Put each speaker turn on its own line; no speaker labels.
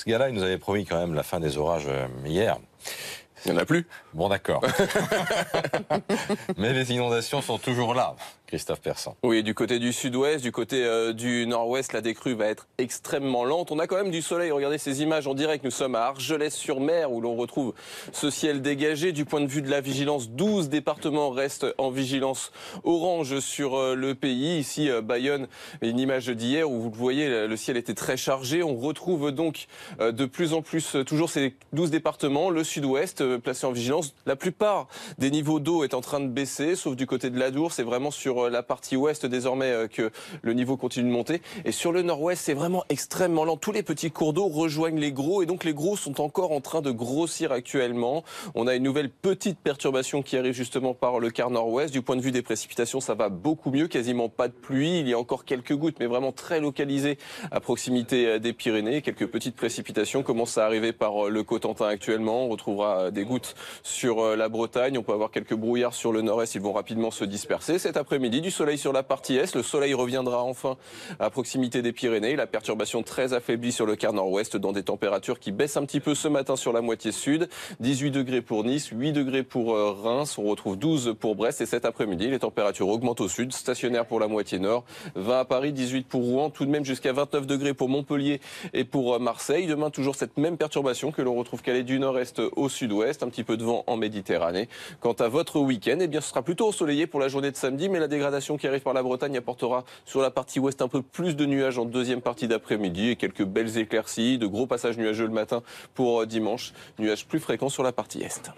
gars-là, il nous avait promis quand même la fin des orages hier.
Il n'y en a plus.
Bon, d'accord. Mais les inondations sont toujours là, Christophe Persson.
Oui, du côté du sud-ouest, du côté du nord-ouest, la décrue va être extrêmement lente. On a quand même du soleil. Regardez ces images en direct. Nous sommes à Argelès-sur-Mer où l'on retrouve ce ciel dégagé. Du point de vue de la vigilance, 12 départements restent en vigilance orange sur le pays. Ici, Bayonne, une image d'hier où vous le voyez, le ciel était très chargé. On retrouve donc de plus en plus toujours ces 12 départements. Le sud-ouest placé en vigilance. La plupart des niveaux d'eau est en train de baisser, sauf du côté de l'Adour. C'est vraiment sur la partie ouest désormais que le niveau continue de monter. Et sur le nord-ouest, c'est vraiment extrêmement lent. Tous les petits cours d'eau rejoignent les gros et donc les gros sont encore en train de grossir actuellement. On a une nouvelle petite perturbation qui arrive justement par le quart nord-ouest. Du point de vue des précipitations, ça va beaucoup mieux. Quasiment pas de pluie. Il y a encore quelques gouttes, mais vraiment très localisées à proximité des Pyrénées. Quelques petites précipitations commencent à arriver par le Cotentin actuellement. On retrouvera des gouttes sur la Bretagne. On peut avoir quelques brouillards sur le nord-est. Ils vont rapidement se disperser. Cet après-midi, du soleil sur la partie est. Le soleil reviendra enfin à proximité des Pyrénées. La perturbation très affaiblie sur le quart nord-ouest dans des températures qui baissent un petit peu ce matin sur la moitié sud. 18 degrés pour Nice, 8 degrés pour Reims. On retrouve 12 pour Brest. Et cet après-midi, les températures augmentent au sud. Stationnaire pour la moitié nord. 20 à Paris, 18 pour Rouen. Tout de même jusqu'à 29 degrés pour Montpellier et pour Marseille. Demain, toujours cette même perturbation que l'on retrouve calée du nord-est au sud-ouest. Un petit peu de vent en Méditerranée. Quant à votre week-end, eh bien, ce sera plutôt ensoleillé pour la journée de samedi, mais la dégradation qui arrive par la Bretagne apportera sur la partie ouest un peu plus de nuages en deuxième partie d'après-midi et quelques belles éclaircies, de gros passages nuageux le matin pour dimanche. Nuages plus fréquents sur la partie est.